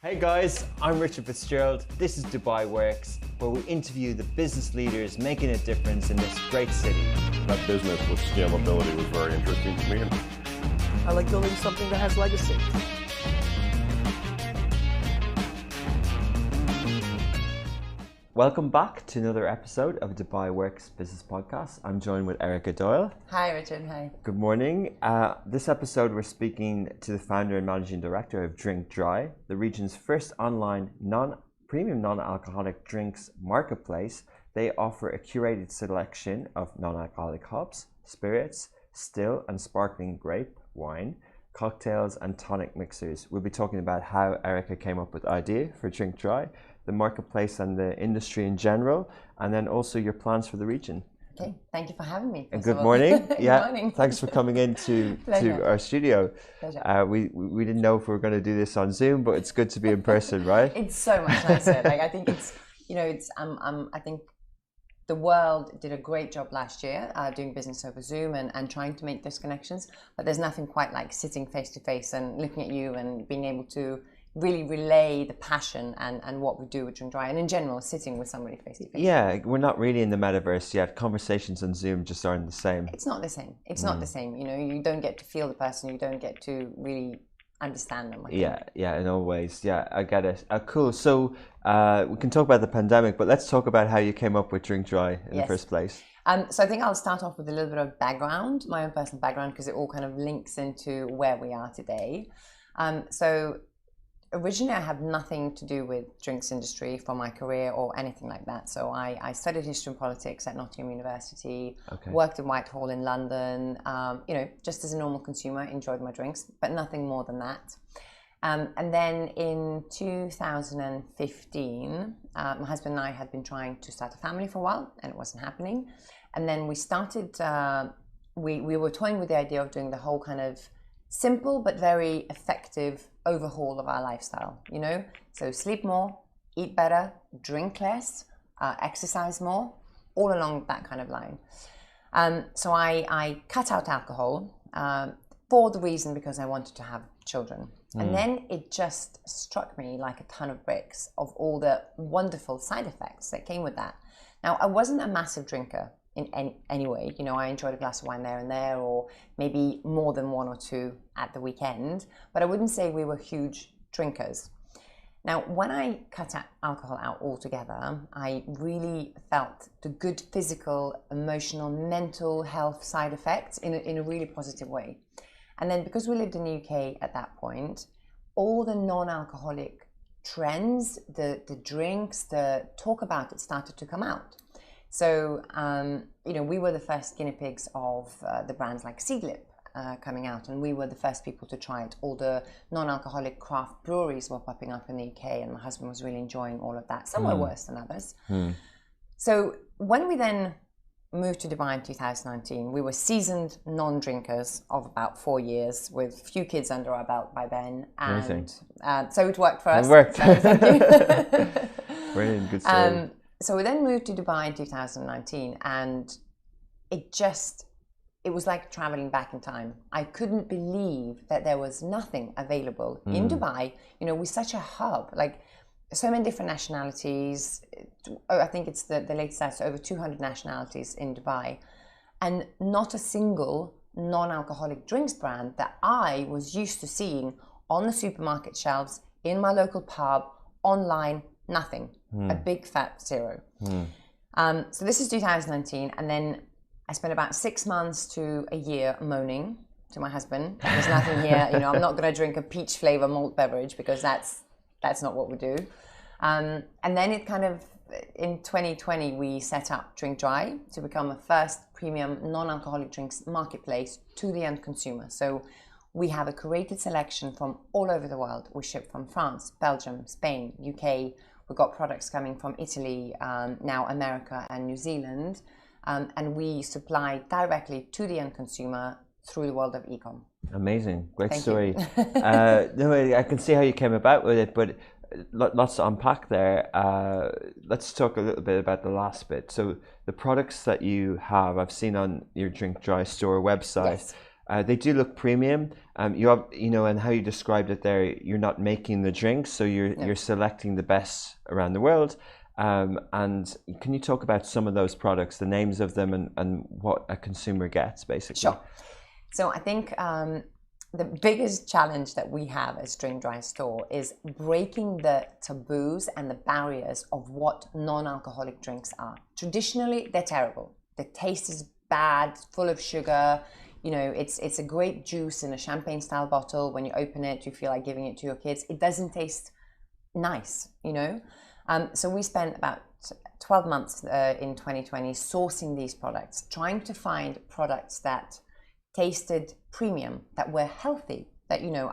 Hey guys, I'm Richard Fitzgerald. This is Dubai Works, where we interview the business leaders making a difference in this great city. That business with scalability was very interesting to me. I like building something that has legacy. Welcome back to another episode of Dubai Works Business Podcast. I'm joined with Erika Doyle. Hi Richard, hi. Good morning. This episode we're speaking to the founder and managing director of Drink Dry, the region's first online premium non-alcoholic drinks marketplace. They offer a curated selection of non-alcoholic hops, spirits, still and sparkling grape wine, cocktails and tonic mixers. We'll be talking about how Erika came up with the idea for Drink Dry, the marketplace and the industry in general, and then also your plans for the region. Okay, thank you for having me. And good morning. Good morning. Thanks for coming into our studio. Pleasure. We didn't know if we were going to do this on Zoom, but it's good to be in person, right? It's so much nicer. I think it's, I think the world did a great job last year doing business over Zoom and trying to make those connections. But there's nothing quite like sitting face to face and looking at you and being able to really relay the passion and what we do with Drink Dry, and in general, sitting with somebody face to face. Yeah, we're not really in the metaverse yet. Conversations on Zoom just aren't the same. It's not the same. It's not the same. You don't get to feel the person. You don't get to really understand them. I think. Yeah, in all ways. Yeah, I get it. Cool. So we can talk about the pandemic, but let's talk about how you came up with Drink Dry in the first place. So I think I'll start off with a little bit of background, my own personal background, because it all kind of links into where we are today. So originally, I have nothing to do with drinks industry for my career or anything like that. So I studied history and politics at Nottingham University, worked in Whitehall in London, just as a normal consumer, enjoyed my drinks, but nothing more than that. And then in 2015, my husband and I had been trying to start a family for a while, and it wasn't happening. And then we started, we were toying with the idea of doing the whole kind of simple but very effective overhaul of our lifestyle, So sleep more, eat better, drink less, exercise more, all along that kind of line. So I cut out alcohol for the reason because I wanted to have children. And then it just struck me like a ton of bricks of all the wonderful side effects that came with that. Now, I wasn't a massive drinker in any way. I enjoyed a glass of wine there and there, or maybe more than one or two at the weekend, but I wouldn't say we were huge drinkers. Now, when I cut alcohol out altogether, I really felt the good physical, emotional, mental health side effects in a really positive way. And then because we lived in the UK at that point, all the non-alcoholic trends, the drinks, the talk about it started to come out. So, we were the first guinea pigs of the brands like Seedlip coming out, and we were the first people to try it. All the non-alcoholic craft breweries were popping up in the UK, and my husband was really enjoying all of that. Some were worse than others. So when we then moved to Dubai in 2019, we were seasoned non-drinkers of about 4 years with few kids under our belt by then. And so it worked for us. It worked. So thank you. Brilliant, good story. So we then moved to Dubai in 2019, and it was like traveling back in time. I couldn't believe that there was nothing available in Dubai, with such a hub, like so many different nationalities. I think it's the latest stats, over 200 nationalities in Dubai, and not a single non-alcoholic drinks brand that I was used to seeing on the supermarket shelves, in my local pub, online, nothing. A big fat zero. So this is 2019, and then I spent about 6 months to a year moaning to my husband. There's nothing here, I'm not going to drink a peach flavor malt beverage because that's not what we do. And then it kind of, in 2020, we set up Drink Dry to become a first premium non-alcoholic drinks marketplace to the end consumer. So we have a curated selection from all over the world. We ship from France, Belgium, Spain, UK. We've got products coming from Italy, now America and New Zealand. And we supply directly to the end consumer through the world of e-com. Amazing. Great Thank story. you. I can see how you came about with it, but lots to unpack there. Let's talk a little bit about the last bit. So the products that you have, I've seen on your Drink Dry store website. Yes. They do look premium. You know, and how you described it there, you're not making the drinks, so you're selecting the best around the world. And can you talk about some of those products, the names of them, and what a consumer gets, basically? Sure. So I think the biggest challenge that we have as Drink Dry Store is breaking the taboos and the barriers of what non-alcoholic drinks are. Traditionally, they're terrible. The taste is bad, full of sugar. You know, it's a grape juice in a champagne-style bottle. When you open it, you feel like giving it to your kids. It doesn't taste nice, you know. So we spent about 12 months in 2020 sourcing these products, trying to find products that tasted premium, that were healthy, that, you know,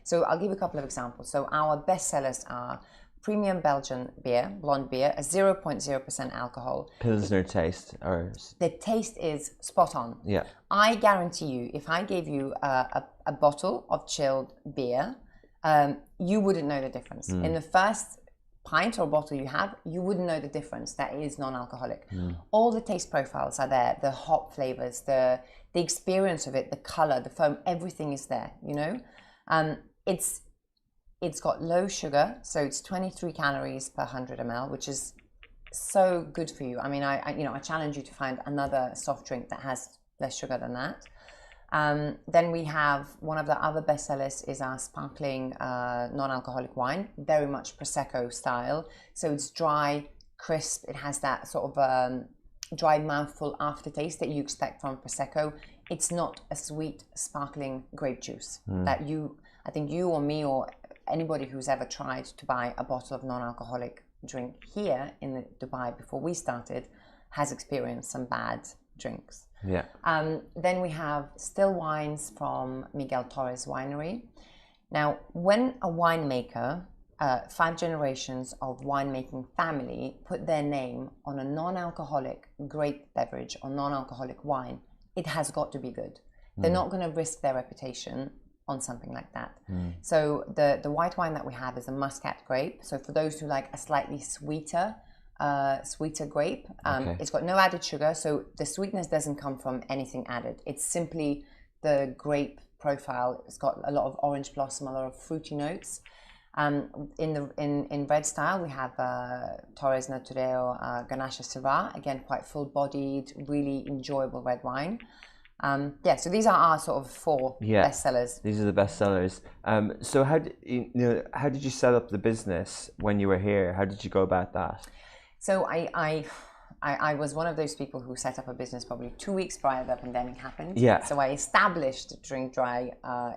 so I'll give you a couple of examples. So our best sellers are premium Belgian beer, blonde beer, a 0.0% alcohol. Pilsner taste, or the taste is spot on. Yeah. I guarantee you, if I gave you a bottle of chilled beer, you wouldn't know the difference. In the first pint or bottle you have, you wouldn't know the difference. That is non-alcoholic. All the taste profiles are there, the hop flavors, the experience of it, the color, the foam, everything is there, you know. It's got low sugar, so it's 23 calories per 100 ml, which is so good for you. I mean, I challenge you to find another soft drink that has less sugar than that. Then we have one of the other bestsellers is our sparkling non-alcoholic wine, very much Prosecco style. So it's dry, crisp. It has that sort of dry mouthful aftertaste that you expect from Prosecco. It's not a sweet, sparkling grape juice that I think you or me or anybody who's ever tried to buy a bottle of non-alcoholic drink here in Dubai before we started has experienced some bad drinks. Yeah. Then we have still wines from Miguel Torres Winery. Now, when a winemaker, 5 generations of winemaking family, put their name on a non-alcoholic grape beverage or non-alcoholic wine, it has got to be good. They're not going to risk their reputation on something like that. So the white wine that we have is a Muscat grape. So for those who like a slightly sweeter grape. It's got no added sugar, so the sweetness doesn't come from anything added. It's simply the grape profile. It's got a lot of orange blossom, a lot of fruity notes. In red style, we have Torres Natureo Ganache Syrah, again quite full-bodied, really enjoyable red wine. So these are our sort of 4 bestsellers. These are the bestsellers. So how did you set up the business when you were here? How did you go about that? So I was one of those people who set up a business probably 2 weeks prior the pandemic happened. Yeah. So I established Drink Dry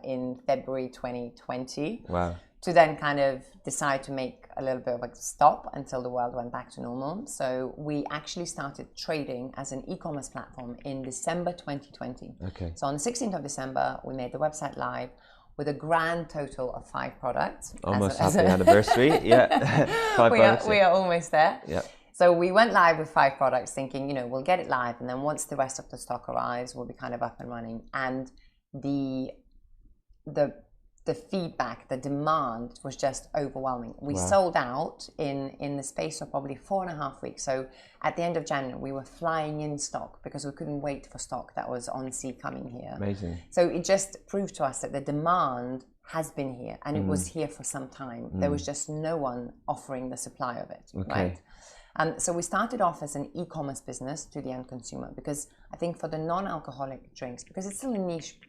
in February 2020. Wow. To then kind of decide to make a little bit of a stop until the world went back to normal. So we actually started trading as an e-commerce platform in December 2020. Okay. So on the 16th of December, we made the website live with a grand total of 5 products. Almost happy anniversary. Yeah. 5 products. We are almost there. Yeah. So we went live with 5 products thinking, we'll get it live. And then once the rest of the stock arrives, we'll be kind of up and running. And the feedback, the demand was just overwhelming. We sold out in the space of probably 4.5 weeks. So at the end of January, we were flying in stock because we couldn't wait for stock that was on sea coming here. Amazing. So it just proved to us that the demand has been here and it was here for some time. There was just no one offering the supply of it, right? So we started off as an e-commerce business to the end consumer because I think for the non-alcoholic drinks, because it's still a niche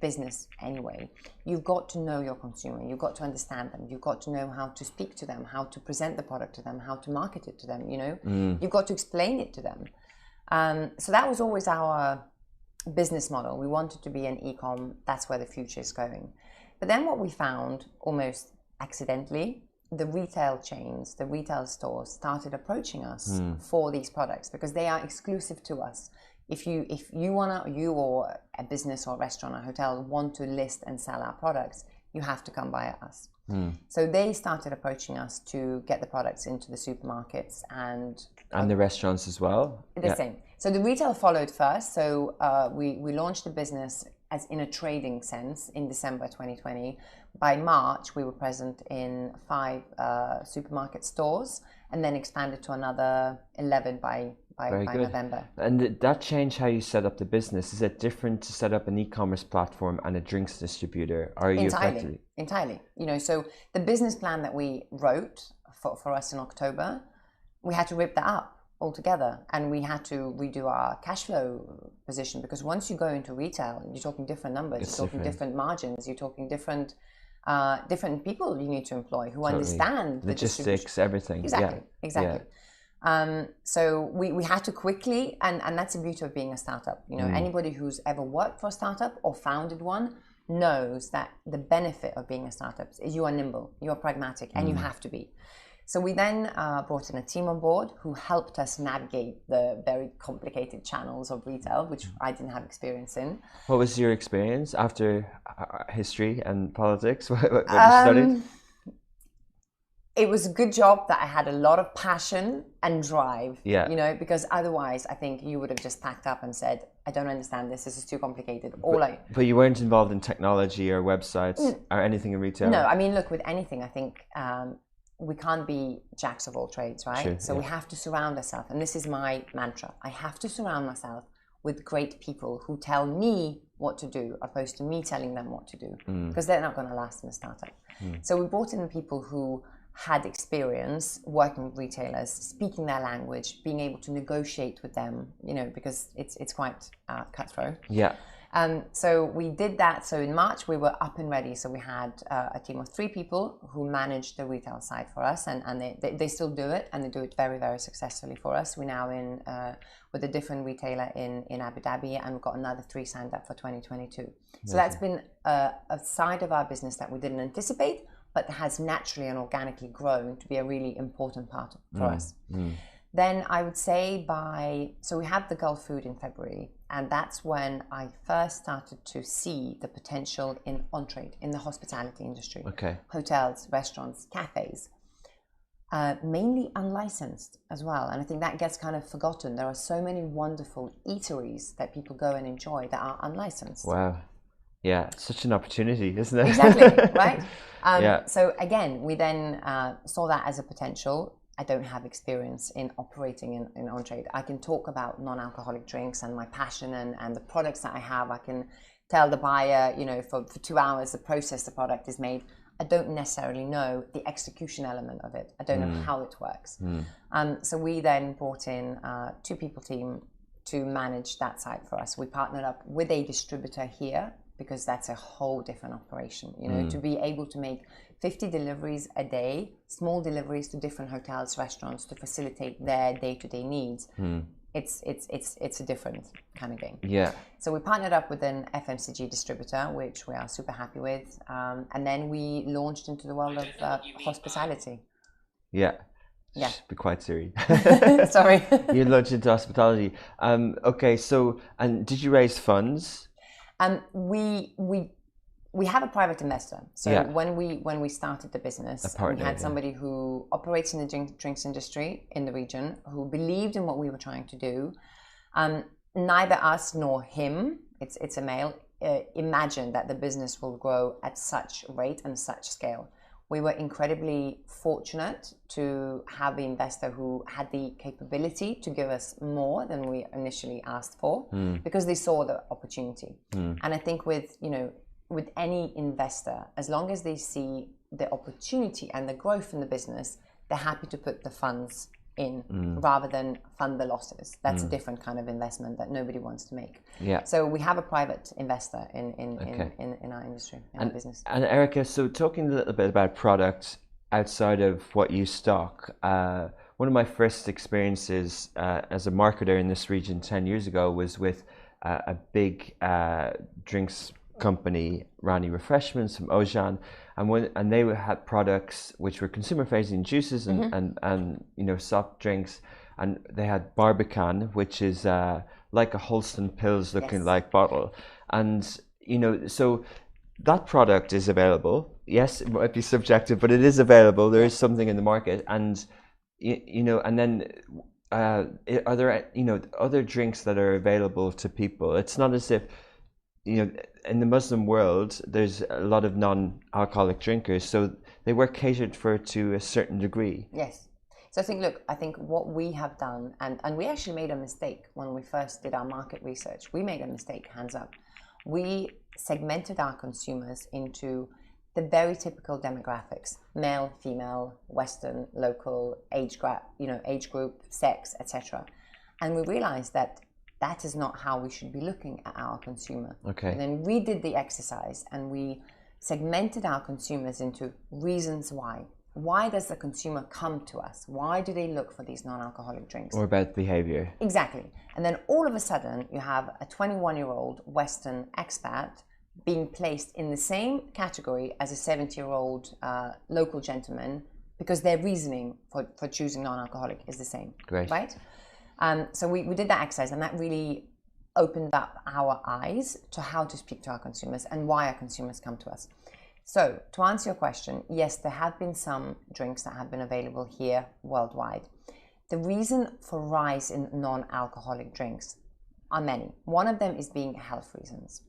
business anyway, you've got to know your consumer, you've got to understand them, you've got to know how to speak to them, how to present the product to them, how to market it to them, you've got to explain it to them. So that was always our business model. We wanted to be an e-com, that's where the future is going. But then what we found almost accidentally, the retail chains, the retail stores started approaching us for these products because they are exclusive to us. If you or a business or a restaurant or hotel want to list and sell our products, you have to come by us. So they started approaching us to get the products into the supermarkets and the restaurants as well. The same. So the retail followed first. So we launched the business as in a trading sense in December 2020. By March, we were present in 5 supermarket stores and then expanded to another 11 by by Very good. November. And did that change how you set up the business? Is it different to set up an e-commerce platform and a drinks distributor? Or are you Entirely. You know, so the business plan that we wrote for us in October, we had to rip that up altogether, and we had to redo our cash flow position, because once you go into retail, you're talking different numbers, you're talking different margins, you're talking different people you need to employ who understand the logistics, everything. Exactly. Yeah. So we had to quickly, and that's the beauty of being a startup. You know, anybody who's ever worked for a startup or founded one knows that the benefit of being a startup is you are nimble, you are pragmatic, and you have to be. So we then brought in a team on board who helped us navigate the very complicated channels of retail, which I didn't have experience in. What was your experience after history and politics? What you studied? It was a good job that I had a lot of passion and drive, you know, because otherwise I think you would have just packed up and said, I don't understand this is too complicated. But you weren't involved in technology or websites or anything in retail? No, I mean, look, with anything, I think we can't be jacks of all trades, right? Sure, so we have to surround ourselves, and this is my mantra. I have to surround myself with great people who tell me what to do, opposed to me telling them what to do, because they're not going to last in a startup. So we brought in people who had experience working with retailers, speaking their language, being able to negotiate with them, you know, because it's quite cutthroat. Yeah. So we did that. So in March we were up and ready. So we had a team of 3 people who managed the retail side for us, and they still do it, and they do it very, very successfully for us. We're now in with a different retailer in Abu Dhabi, and we've got another 3 signed up for 2022. So that's been a side of our business that we didn't anticipate, but has naturally and organically grown to be a really important part for us. Then I would say so we had the Gulf Food in February, and that's when I first started to see the potential in on-trade, in the hospitality industry. Okay. Hotels, restaurants, cafes, mainly unlicensed as well. And I think that gets kind of forgotten. There are so many wonderful eateries that people go and enjoy that are unlicensed. Wow. Yeah, such an opportunity, isn't it? Exactly, right? So again, we then saw that as a potential. I don't have experience in operating in on-trade. I can talk about non-alcoholic drinks and my passion and the products that I have. I can tell the buyer, you know, for 2 hours the process the product is made. I don't necessarily know the execution element of it. I don't know how it works. So we then brought in a 2-people team to manage that side for us. We partnered up with a distributor here, because that's a whole different operation, you know, to be able to make 50 deliveries a day, small deliveries to different hotels, restaurants, to facilitate their day-to-day needs. It's a different kind of game. Yeah. So we partnered up with an FMCG distributor, which we are super happy with, and then we launched into the world of hospitality. Yeah. Yeah. Be quite serious. Sorry. You launched into hospitality. Okay. So, and did you raise funds? We have a private investor. So when we started the business, we had somebody who operates in the drinks industry in the region, who believed in what we were trying to do. Neither us nor him, it's a male, imagined that the business will grow at such rate and such scale. We were incredibly fortunate to have the investor who had the capability to give us more than we initially asked for, because they saw the opportunity. And I think with any investor, as long as they see the opportunity and the growth in the business, they're happy to put the funds in rather than fund the losses. That's a different kind of investment that nobody wants to make. Yeah. So we have a private investor in our industry, in our business. And Erika, so talking a little bit about products outside of what you stock, one of my first experiences as a marketer in this region 10 years ago was with a big drinks company, Rani Refreshments from Ojan, and they had products which were consumer-facing, juices and soft drinks, and they had Barbican, which is like a Holston Pills looking like bottle, and so that product is available. Yes, it might be subjective, but it is available. There is something in the market, and and then are there other drinks that are available to people? It's not as if in the Muslim world, there's a lot of non-alcoholic drinkers, so they were catered for to a certain degree. Yes, So I think what we have done, and we actually made a mistake when we first did our market research. We made a mistake, hands up. We segmented our consumers into the very typical demographics: male, female, Western, local, age group, sex, etc. And we realized that that is not how we should be looking at our consumer. Okay. And then we did the exercise and we segmented our consumers into reasons why. Why does the consumer come to us? Why do they look for these non-alcoholic drinks? Or about behavior. Exactly. And then all of a sudden you have a 21-year-old Western expat being placed in the same category as a 70-year-old local gentleman, because their reasoning for choosing non-alcoholic is the same. Great. Right? So we did that exercise, and that really opened up our eyes to how to speak to our consumers and why our consumers come to us. So to answer your question, yes, there have been some drinks that have been available here worldwide. The reason for rise in non-alcoholic drinks are many. One of them is being health reasons.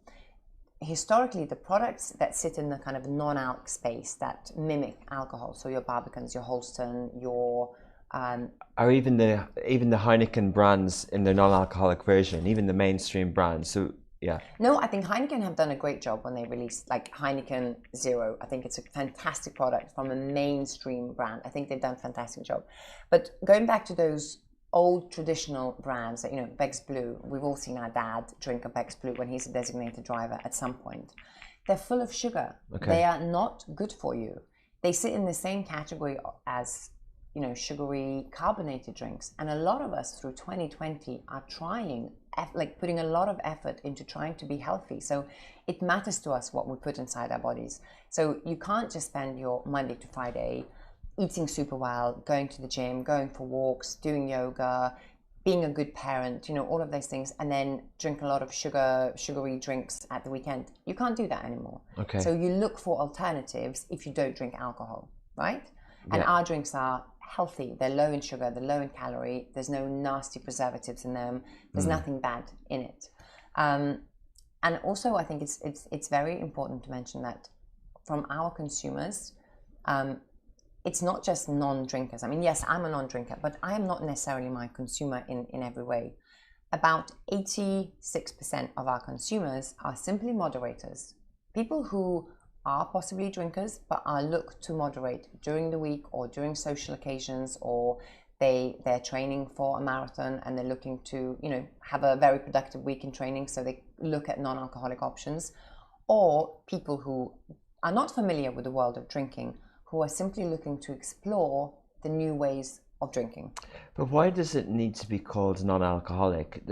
Historically, the products that sit in the kind of non-alc space that mimic alcohol, so your Barbicans, your Holston, your or even the Heineken brands in their non-alcoholic version, even the mainstream brands. So yeah. No, I think Heineken have done a great job when they released like Heineken Zero. I think it's a fantastic product from a mainstream brand. I think they've done a fantastic job. But going back to those old traditional brands, that, Beck's Blue, we've all seen our dad drink a Beck's Blue when he's a designated driver at some point. They're full of sugar. Okay. They are not good for you. They sit in the same category as sugary carbonated drinks, and a lot of us through 2020 are putting a lot of effort into trying to be healthy. So it matters to us what we put inside our bodies. So you can't just spend your Monday to Friday eating super well, going to the gym, going for walks, doing yoga, being a good parent, all of those things, and then drink a lot of sugary drinks at the weekend. You can't do that anymore. Okay. So you look for alternatives if you don't drink alcohol, right? And our drinks are healthy. They're low in sugar, they're low in calorie, there's no nasty preservatives in them, there's nothing bad in it. And also I think it's very important to mention that from our consumers, it's not just non-drinkers. I mean, yes, I'm a non-drinker, but I am not necessarily my consumer in every way. About 86% of our consumers are simply moderators, people who are possibly drinkers, but are looked to moderate during the week or during social occasions, or they're training for a marathon and they're looking to, have a very productive week in training, so they look at non-alcoholic options, or people who are not familiar with the world of drinking, who are simply looking to explore the new ways of drinking. But why does it need to be called non-alcoholic?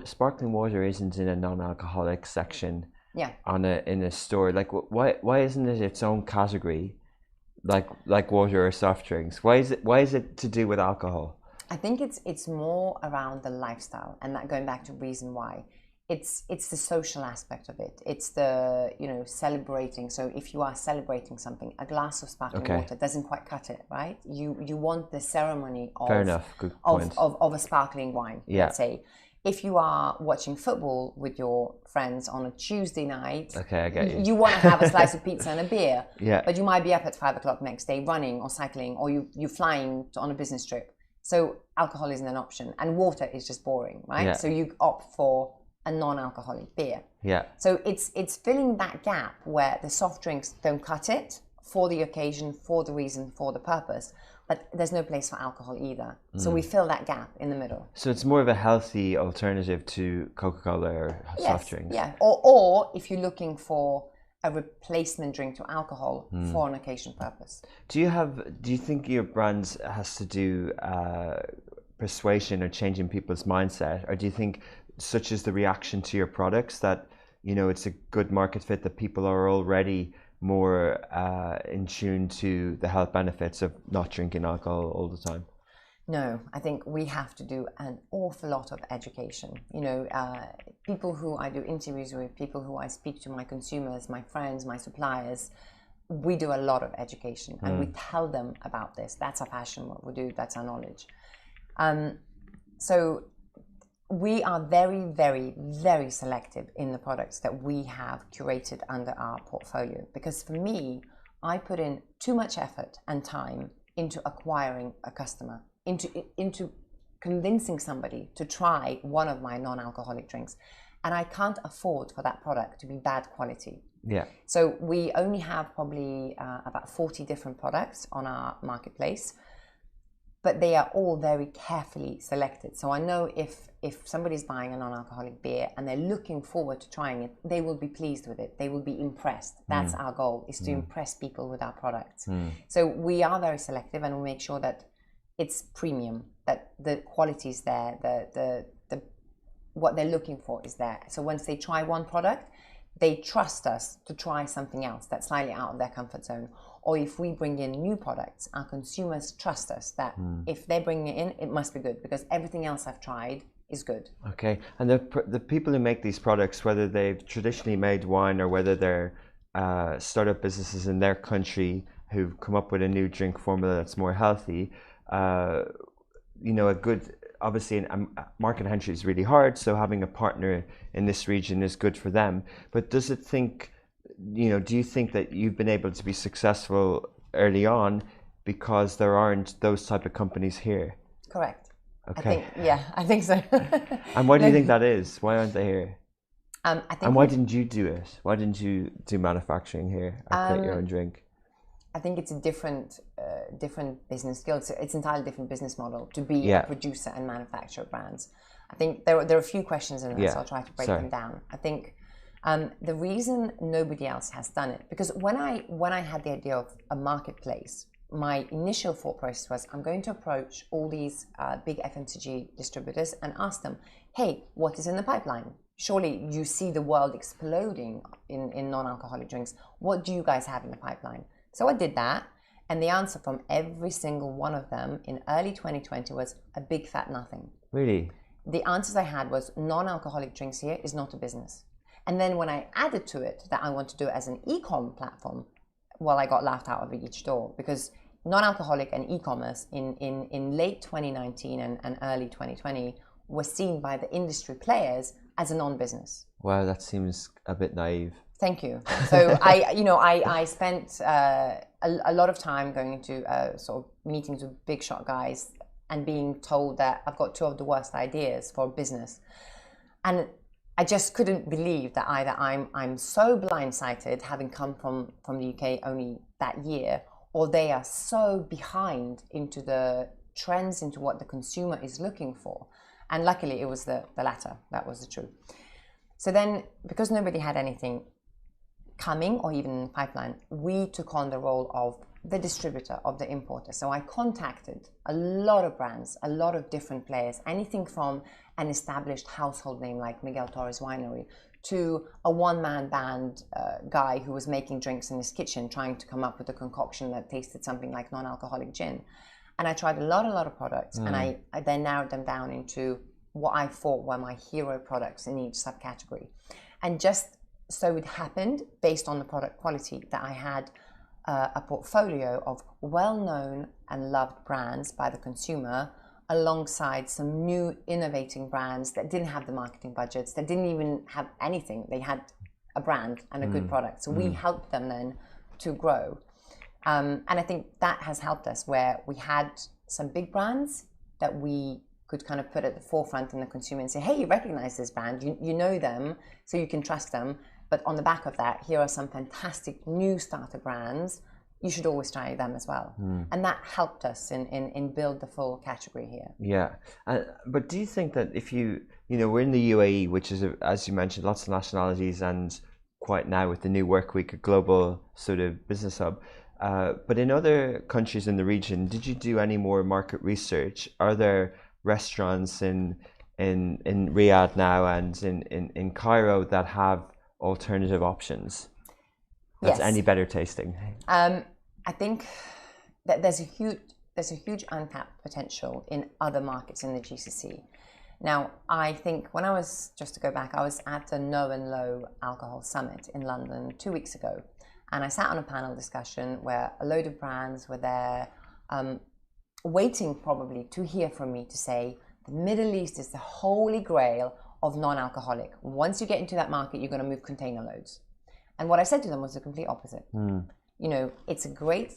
Sparkling water isn't in a non-alcoholic section. Yeah. In a store, like why isn't it its own category, like water or soft drinks? Why is it to do with alcohol? I think it's more around the lifestyle, and that going back to reason why. It's the social aspect of it. It's the celebrating. So if you are celebrating something, a glass of sparkling water doesn't quite cut it, right? You want the ceremony of Fair enough. Good point. of a sparkling wine. Yeah. Let's say. If you are watching football with your friends on a Tuesday night, okay, I get you. You want to have a slice of pizza and a beer, yeah. But you might be up at 5 o'clock next day running or cycling, or you're flying on a business trip. So alcohol isn't an option, and water is just boring, right? Yeah. So you opt for a non-alcoholic beer. Yeah. So it's filling that gap where the soft drinks don't cut it for the occasion, for the reason, for the purpose. But there's no place for alcohol either. So we fill that gap in the middle. So it's more of a healthy alternative to Coca-Cola or soft drinks. Yeah. Or if you're looking for a replacement drink to alcohol for an occasion purpose. Do you think your brand has to do persuasion or changing people's mindset? Or do you think such is the reaction to your products that, it's a good market fit, that people are already more in tune to the health benefits of not drinking alcohol all the time? No, I think we have to do an awful lot of education. People who I do interviews with, people who I speak to, my consumers, my friends, my suppliers, we do a lot of education and we tell them about this. That's our passion, what we do, that's our knowledge. So we are very, very, very selective in the products that we have curated under our portfolio, because for me, I put in too much effort and time into acquiring a customer, into convincing somebody to try one of my non-alcoholic drinks. And I can't afford for that product to be bad quality. Yeah. So we only have probably about 40 different products on our marketplace, but they are all very carefully selected. So I know if somebody's buying a non-alcoholic beer and they're looking forward to trying it, they will be pleased with it. They will be impressed. That's our goal, is to impress people with our products. So we are very selective, and we make sure that it's premium, that the quality is there, the what they're looking for is there. So once they try one product, they trust us to try something else that's slightly out of their comfort zone. Or if we bring in new products, our consumers trust us that if they're bringing it in, it must be good, because everything else I've tried is good. Okay, and the people who make these products, whether they've traditionally made wine or whether they're startup businesses in their country who've come up with a new drink formula that's more healthy, you know, a good, obviously market entry is really hard, so having a partner in this region is good for them. But do you think that you've been able to be successful early on because there aren't those type of companies here? Correct. Okay. I think so. And why do you think that is? Why aren't they here? I think. And why didn't you do it? Why didn't you do manufacturing here or create your own drink? I think it's a different business skill. It's entirely different business model to be a producer and manufacturer of brands. I think there are a few questions in there, so I'll try to break them down. I think the reason nobody else has done it, because when I had the idea of a marketplace, my initial thought process was, I'm going to approach all these big FMCG distributors and ask them, hey, what is in the pipeline? Surely you see the world exploding in non-alcoholic drinks. What do you guys have in the pipeline? So I did that, and the answer from every single one of them in early 2020 was a big fat nothing. Really? The answers I had was, non-alcoholic drinks here is not a business. And then when I added to it that I want to do it as an e-com platform, well, I got laughed out of each door, because non-alcoholic and e-commerce in late 2019 and early 2020 was seen by the industry players as a non-business. Wow, that seems a bit naive. Thank you. So I spent a lot of time going into sort of meetings with big shot guys and being told that I've got two of the worst ideas for business, and I just couldn't believe that either I'm so blindsided, having come from the UK only that year, or they are so behind into the trends, into what the consumer is looking for. And luckily it was the latter. That was the truth. So then, because nobody had anything coming or even in the pipeline, we took on the role of the distributor, of the importer. So I contacted a lot of brands, a lot of different players, anything from an established household name like Miguel Torres Winery to a one-man band guy who was making drinks in his kitchen, trying to come up with a concoction that tasted something like non-alcoholic gin. And I tried a lot of products, and I then narrowed them down into what I thought were my hero products in each subcategory. And just so it happened, based on the product quality, that I had a portfolio of well-known and loved brands by the consumer, alongside some new innovating brands that didn't have the marketing budgets, that didn't even have anything. They had a brand and a good product. So we helped them then to grow. And I think that has helped us, where we had some big brands that we could kind of put at the forefront in the consumer and say, hey, you recognize this brand, you know them, so you can trust them. But on the back of that, here are some fantastic new starter brands. You should always try them as well. And that helped us in build the full category here. Yeah. But do you think that if we're in the UAE, which is, as you mentioned, lots of nationalities, and quite now with the new work week, a global sort of business hub. But in other countries in the region, did you do any more market research? Are there restaurants in Riyadh now and in Cairo that have alternative options that's any better tasting? I think that there's a huge untapped potential in other markets in the GCC. Now, I think when I was, just to go back, I was at the No and Low Alcohol Summit in London 2 weeks ago, and I sat on a panel discussion where a load of brands were there, waiting probably to hear from me to say, the Middle East is the holy grail of non-alcoholic. Once you get into that market, you're going to move container loads. And what I said to them was the complete opposite. It's a great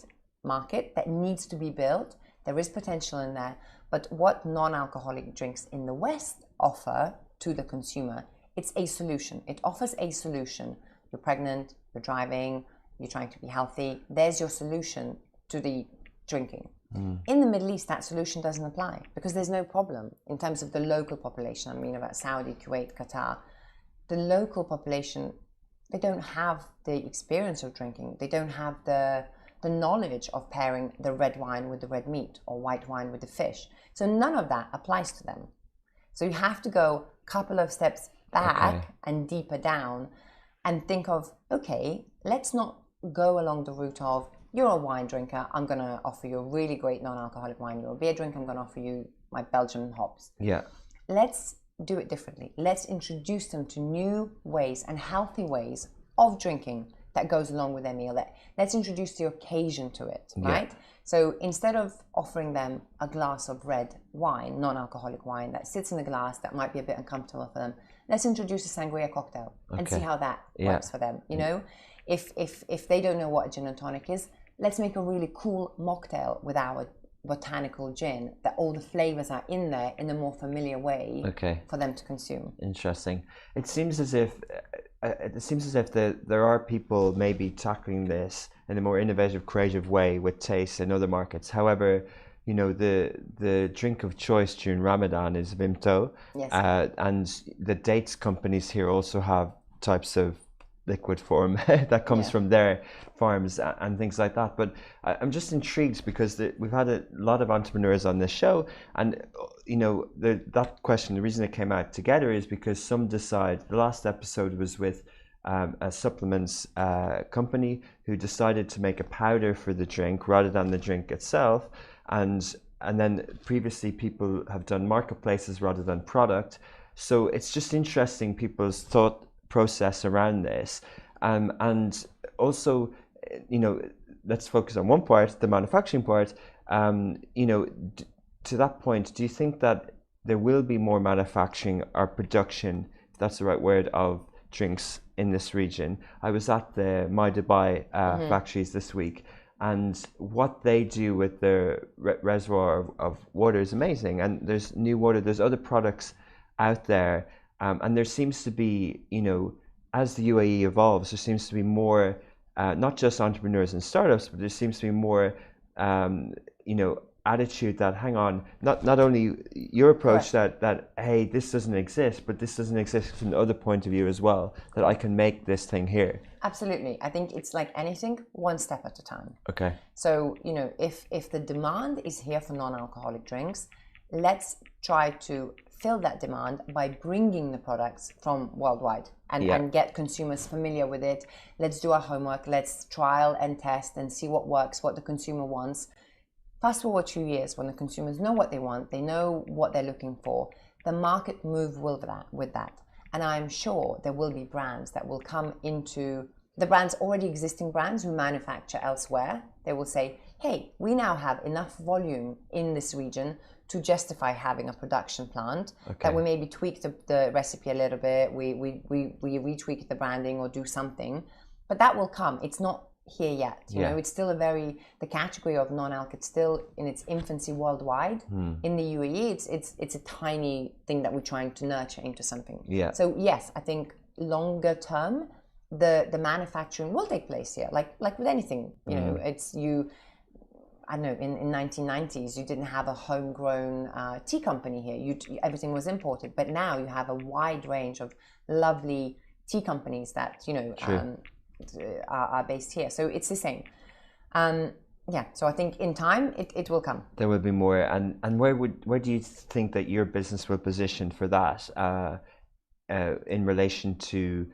market that needs to be built. There is potential in there. But what non-alcoholic drinks in the West offer to the consumer, it's a solution. It offers a solution. You're pregnant, you're driving, you're trying to be healthy. There's your solution to the drinking. In the Middle East, that solution doesn't apply because there's no problem in terms of the local population. I mean, about Saudi, Kuwait, Qatar. The local population, they don't have the experience of drinking. They don't have the knowledge of pairing the red wine with the red meat or white wine with the fish. So none of that applies to them. So you have to go a couple of steps back and deeper down and think of, okay, let's not go along the route of, you're a wine drinker, I'm going to offer you a really great non-alcoholic wine. You're a beer drinker, I'm going to offer you my Belgian hops. Yeah. Let's do it differently. Let's introduce them to new ways and healthy ways of drinking that goes along with their meal. Let's introduce the occasion to it, right? So instead of offering them a glass of red wine, non-alcoholic wine that sits in the glass that might be a bit uncomfortable for them, let's introduce a sangria cocktail and see how that works for them. You know, if they don't know what a gin and tonic is, let's make a really cool mocktail with our botanical gin that all the flavors are in there in a more familiar way for them to consume. Interesting. It seems as if there are people maybe tackling this in a more innovative, creative way with taste in other markets. However, you know, the drink of choice during Ramadan is Vimto, and the dates companies here also have types of liquid form that comes from their farms and things like that. But I'm just intrigued because we've had a lot of entrepreneurs on this show, and you know, that question, the reason it came out together is because some decide. The last episode was with a supplements company who decided to make a powder for the drink rather than the drink itself, and then previously people have done marketplaces rather than product. So it's just interesting people's thought process around this, and also, you know, let's focus on one part, the manufacturing part. You know, to that point, do you think that there will be more manufacturing or production, if that's the right word, of drinks in this region? I was at the My Dubai factories this week, and what they do with their reservoir of water is amazing. And there's new water, there's other products out there. And there seems to be, you know, as the UAE evolves, there seems to be more, not just entrepreneurs and startups, but there seems to be more, you know, attitude that, hang on, not only your approach that, hey, this doesn't exist, but this doesn't exist from the other point of view as well, that I can make this thing here. Absolutely. I think it's like anything, one step at a time. Okay. So, you know, if the demand is here for non-alcoholic drinks, let's try to fill that demand by bringing the products from worldwide and get consumers familiar with it. Let's do our homework. Let's trial and test and see what works, what the consumer wants. Fast forward 2 years, when the consumers know what they want, they know what they're looking for, the market move with that. And I'm sure there will be brands that will come into the brands, already existing brands who manufacture elsewhere. They will say, hey, we now have enough volume in this region to justify having a production plant, that we maybe tweak the recipe a little bit, we retweak the branding or do something, but that will come. It's not here yet, you know, it's still the category of non-alc, it's still in its infancy worldwide. In the UAE, it's a tiny thing that we're trying to nurture into something. So yes, I think longer term, the manufacturing will take place here, like with anything, you know, I don't know, in 1990s, you didn't have a homegrown tea company here. Everything was imported. But now you have a wide range of lovely tea companies that, you know, are based here. So it's the same. So I think in time, it will come. There will be more. And where do you think that your business will position for that in relation to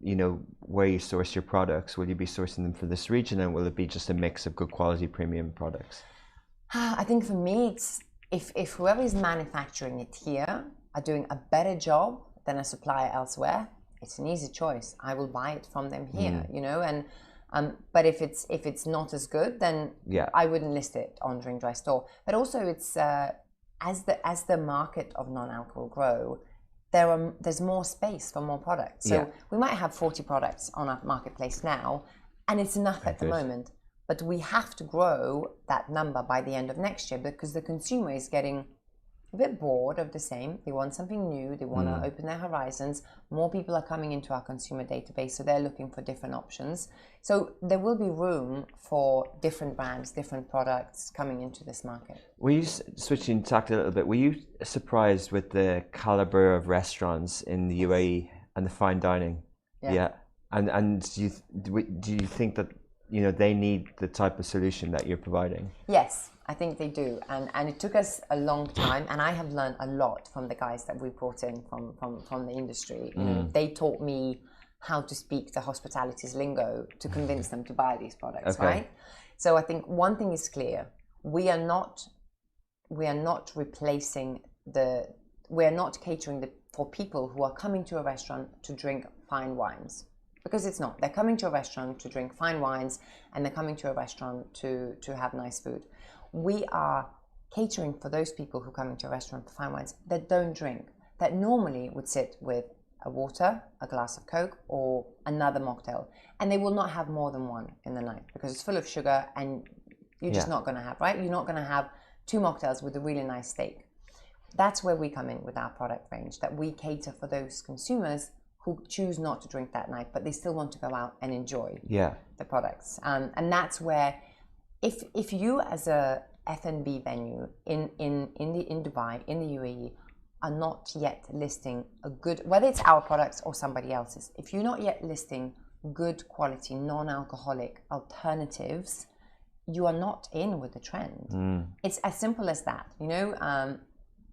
you know, where you source your products? Will you be sourcing them for this region, and will it be just a mix of good quality premium products? I think for me, it's if whoever is manufacturing it here are doing a better job than a supplier elsewhere, it's an easy choice. I will buy it from them here, you know. And but if it's not as good, then I wouldn't list it on Drink Dry Store. But also, it's as the market of non-alcohol grow, there's more space for more products. So we might have 40 products on our marketplace now, and it's enough at the moment. But we have to grow that number by the end of next year because the consumer is getting a bit bored of the same. They want something new. They want to open their horizons. More people are coming into our consumer database, so they're looking for different options. So there will be room for different brands, different products coming into this market. Were you, switching tack a little bit, were you surprised with the caliber of restaurants in the UAE and the fine dining? Yeah. And do you think that, you know, they need the type of solution that you're providing? Yes, I think they do. And it took us a long time. And I have learned a lot from the guys that we brought in from the industry. You know, they taught me how to speak the hospitality's lingo to convince them to buy these products, right? So I think one thing is clear. We are not replacing we are not catering for people who are coming to a restaurant to drink fine wines. Because it's not. They're coming to a restaurant to drink fine wines and they're coming to a restaurant to have nice food. We are catering for those people who come into a restaurant for fine wines that don't drink, that normally would sit with a water, a glass of Coke, or another mocktail. And they will not have more than one in the night because it's full of sugar and you're just not going to have, right? You're not going to have 2 mocktails with a really nice steak. That's where we come in with our product range, that we cater for those consumers who choose not to drink that night, but they still want to go out and enjoy the products. And that's where, if you as a F&B venue in Dubai, in the UAE, are not yet listing a good, whether it's our products or somebody else's, if you're not yet listing good quality, non-alcoholic alternatives, you are not in with the trend. It's as simple as that, you know.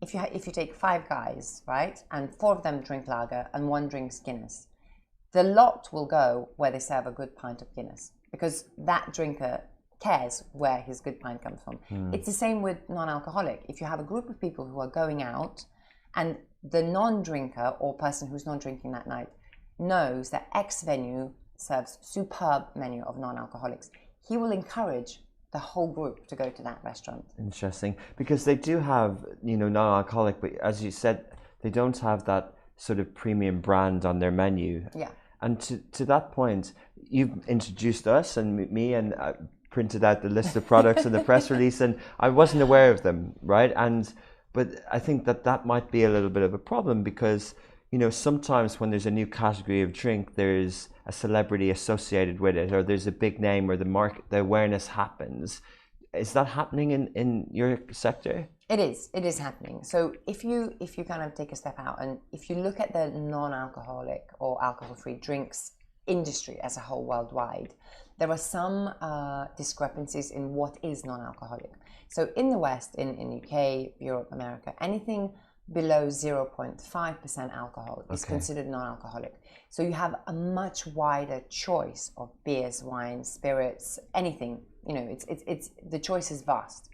If you take 5 guys, right, and 4 of them drink lager and 1 drinks Guinness, the lot will go where they serve a good pint of Guinness because that drinker cares where his good pint comes from. It's the same with non-alcoholic. If you have a group of people who are going out and the non-drinker or person who's not drinking that night knows that X venue serves superb menu of non-alcoholics, he will encourage the whole group to go to that restaurant. Interesting, because they do have, you know, non-alcoholic, but as you said, they don't have that sort of premium brand on their menu. Yeah. And to that point, you've introduced us and me and printed out the list of products in the press release, and I wasn't aware of them, right? But I think that might be a little bit of a problem because, you know, sometimes when there's a new category of drink, there's a celebrity associated with it, or there's a big name, or the awareness happens. Is that happening in your sector? It is happening. So if you kind of take a step out and if you look at the non-alcoholic or alcohol-free drinks industry as a whole worldwide, there are some discrepancies in what is non-alcoholic. So in the West, in UK, Europe, America, anything below 0.5% alcohol is considered non-alcoholic. So you have a much wider choice of beers, wines, spirits, anything. You know, it's the choice is vast.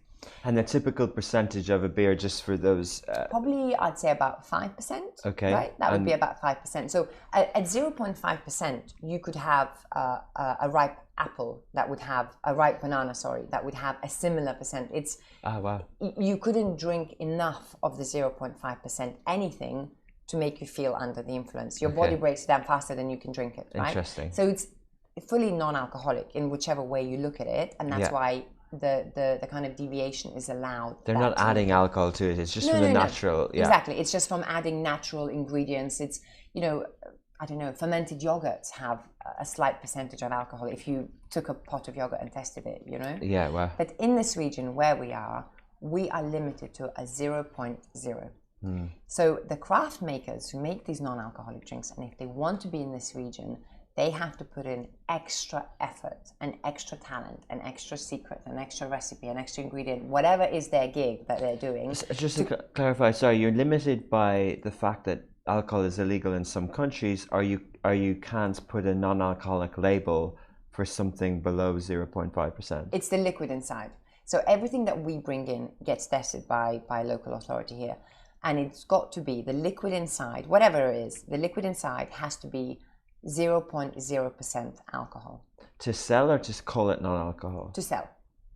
And the typical percentage of a beer, just for those? Probably, I'd say about 5%. Okay. Right? That would be about 5%. So at 0.5%, you could have a ripe apple that would have, a ripe banana, that would have a similar percent. It's, you couldn't drink enough of the 0.5% anything to make you feel under the influence. Your body breaks it down faster than you can drink it, right? Interesting. So it's fully non-alcoholic in whichever way you look at it, and that's why the kind of deviation is allowed. They're not adding alcohol to it. It's just from the natural. Yeah. Exactly. It's just from adding natural ingredients. It's, you know, I don't know, fermented yogurts have a slight percentage of alcohol if you took a pot of yogurt and tested it, you know? Yeah, wow. But in this region where we are limited to a 0.0. So the craft makers who make these non-alcoholic drinks, and if they want to be in this region, they have to put in extra effort and extra talent and extra secret and extra recipe and extra ingredient, whatever is their gig that they're doing. Just to clarify, sorry, you're limited by the fact that alcohol is illegal in some countries, or you can't put a non-alcoholic label for something below 0.5%. It's the liquid inside. So everything that we bring in gets tested by a local authority here. And it's got to be the liquid inside, whatever it is, the liquid inside has to be 0.0% alcohol. To sell, or just call it non-alcohol? To sell.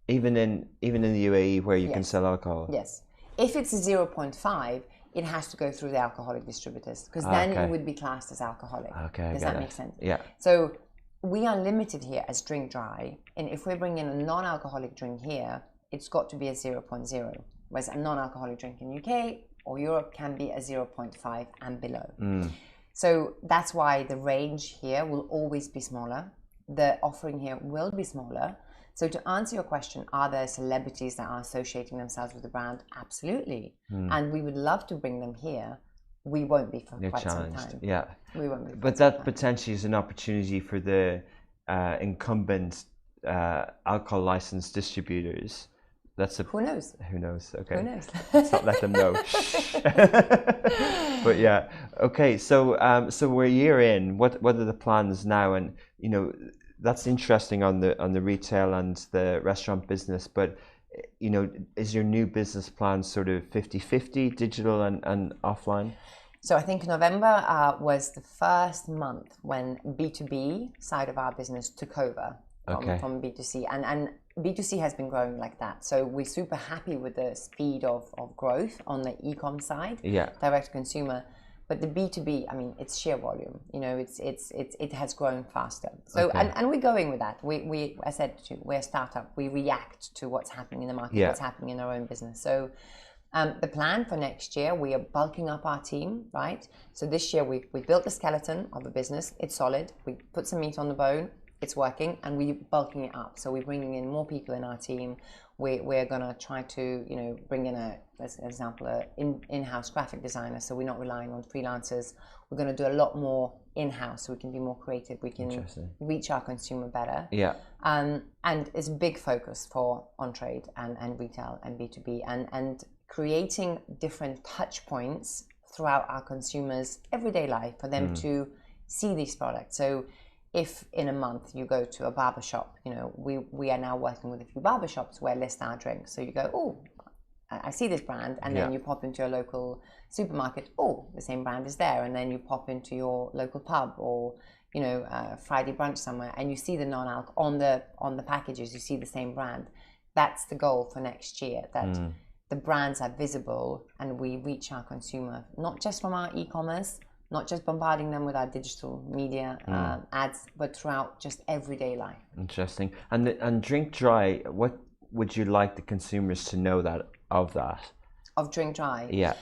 Even in the UAE where you can sell alcohol? Yes. If it's a 0.5, it has to go through the alcoholic distributors, because then it would be classed as alcoholic. Okay, Does that make sense? Yeah. So we are limited here as Drink Dry, and if we bring in a non-alcoholic drink here, it's got to be a 0.0, whereas a non-alcoholic drink in UK or Europe can be a 0.5 and below. So that's why the range here will always be smaller. The offering here will be smaller. So to answer your question, are there celebrities that are associating themselves with the brand? Absolutely. And we would love to bring them here. We won't be for quite some time. Yeah. We won't be. But that potentially is an opportunity for the incumbent alcohol licensed distributors. Who knows? Who knows? Okay. Who knows? Let's not let them know. But yeah. Okay. So we're a year in. What are the plans now? And that's interesting on the retail and the restaurant business. But is your new business plan sort of 50-50 digital and offline? So I think November was the first month when B2B side of our business took over from B2C, and B2C has been growing like that. So we're super happy with the speed of growth on the e-com side, direct to consumer. But the B2B, I mean, it's sheer volume. It has grown faster. So and we're going with that. We I said we're a startup. We react to what's happening in the market, what's happening in our own business. So the plan for next year, we are bulking up our team, right? So this year we built the skeleton of the business. It's solid. We put some meat on the bone. It's working, and we're bulking it up. So we're bringing in more people in our team. We're going to try to, bring in as an example, in-house graphic designer. So we're not relying on freelancers. We're going to do a lot more in-house, so we can be more creative. We can reach our consumer better. Yeah. And it's a big focus for on-trade and retail and B2B and creating different touch points throughout our consumers' everyday life for them to see these products. So if in a month you go to a barbershop, we are now working with a few barbershops where list our drinks. So you go, oh, I see this brand, and then you pop into your local supermarket. Oh, the same brand is there, and then you pop into your local pub or Friday brunch somewhere, and you see the non-alc on the packages. You see the same brand. That's the goal for next year. That the brands are visible, and we reach our consumer not just from our e-commerce, not just bombarding them with our digital media ads, but throughout just everyday life. Interesting. And Drink Dry, what would you like the consumers to know of that? Of Drink Dry? Yeah.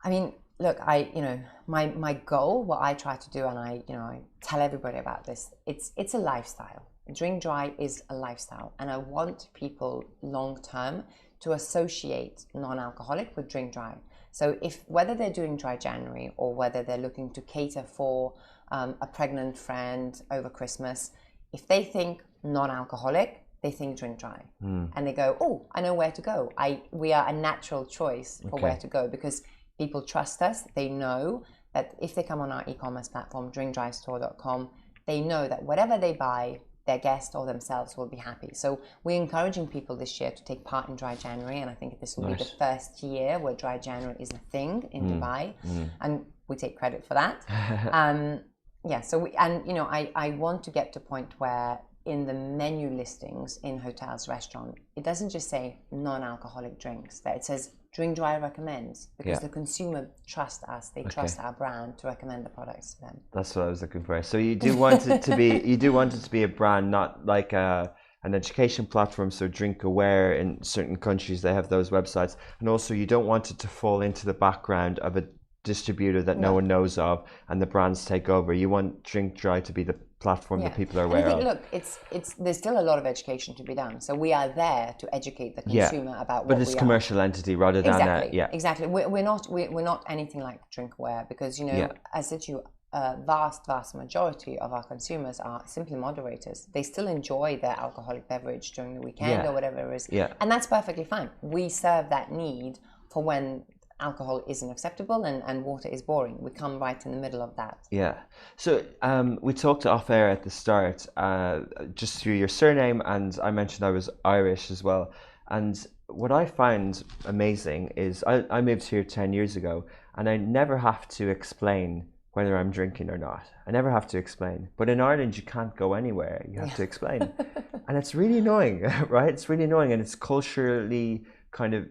I mean, look, my goal, what I try to do, and I tell everybody about this, it's a lifestyle. Drink Dry is a lifestyle, and I want people long term to associate non-alcoholic with Drink Dry. So whether they're doing Dry January or whether they're looking to cater for a pregnant friend over Christmas, if they think non-alcoholic, they think Drink Dry. And they go, oh, I know where to go. We are a natural choice for where to go, because people trust us. They know that if they come on our e-commerce platform, drinkdrystore.com, they know that whatever they buy, their guest or themselves will be happy. So we're encouraging people this year to take part in Dry January, and I think this will be the first year where Dry January is a thing in Dubai, and we take credit for that. So I want to get to a point where in the menu listings in hotels, restaurants, it doesn't just say non-alcoholic drinks, that it says Drink Dry recommends, because the consumer trusts us. They trust our brand to recommend the products to them. That's what I was looking for. So you do want it to be a brand, not like an education platform. So Drink Aware, in certain countries they have those websites, and also you don't want it to fall into the background of a distributor that no one knows of, and the brands take over. You want Drink Dry to be the platform that people are aware of. Look, there's still a lot of education to be done. So we are there to educate the consumer about what we are. But it's commercial entity rather than exactly. We're not anything like Drinkware, because I said to you, vast majority of our consumers are simply moderators. They still enjoy their alcoholic beverage during the weekend or whatever it is, and that's perfectly fine. We serve that need for when alcohol isn't acceptable and water is boring. We come right in the middle of that. So we talked off air at the start, just through your surname, and I mentioned I was Irish as well. And what I find amazing is I moved here 10 years ago, and I never have to explain whether I'm drinking or not. I never have to explain. But in Ireland, you can't go anywhere. You have to explain. And it's really annoying, right? It's really annoying, and it's culturally kind of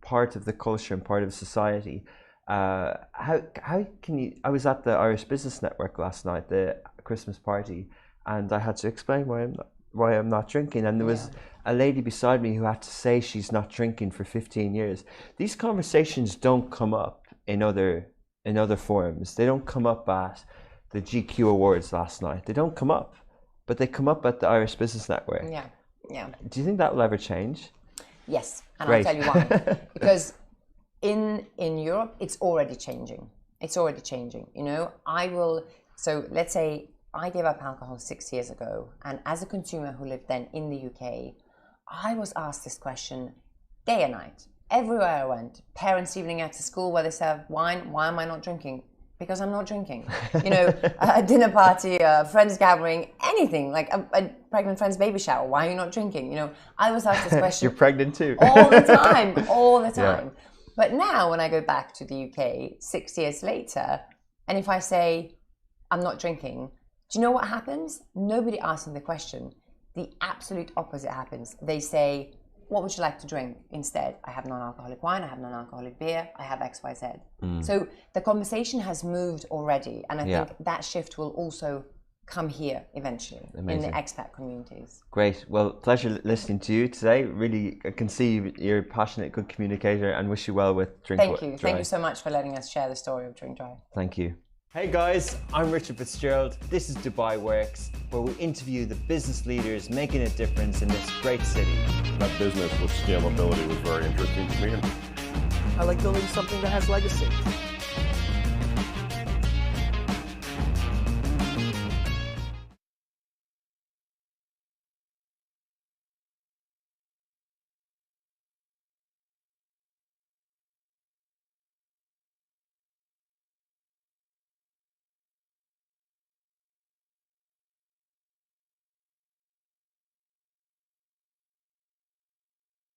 part of the culture and part of society. How can you? I was at the Irish Business Network last night, the Christmas party, and I had to explain why I'm not drinking. And there was a lady beside me who had to say she's not drinking for 15 years. These conversations don't come up in other forums. They don't come up at the GQ Awards last night. They don't come up, but they come up at the Irish Business Network. Yeah, yeah. Do you think that will ever change? Yes, and Great. I'll tell you why. Because in Europe, it's already changing. It's already changing. You know, so let's say I gave up alcohol 6 years ago, and as a consumer who lived then in the UK, I was asked this question day and night. Everywhere I went, parents' evening out to school where they serve wine, why am I not drinking? Because I'm not drinking. You know, a dinner party, a friends gathering, anything, like a pregnant friend's baby shower, why are you not drinking? You know, I was asked this question. You're pregnant too. all the time, all the time. Yeah. But now when I go back to the UK 6 years later, and if I say I'm not drinking, do you know what happens? Nobody asks me the question. The absolute opposite happens. They say, what would you like to drink instead? I have non-alcoholic wine, I have non-alcoholic beer, I have XYZ. So the conversation has moved already, and I think that shift will also come here eventually. Amazing. In the expat communities. Great. Well, pleasure listening to you today. Really, I can see you're a passionate, good communicator, and wish you well with Drink Thank you. Dry. Thank you so much for letting us share the story of Drink Dry. Thank you. Hey guys, I'm Richard Fitzgerald. This is Dubai Works, where we interview the business leaders making a difference in this great city. That business with scalability was very interesting to me. I like building something that has legacy.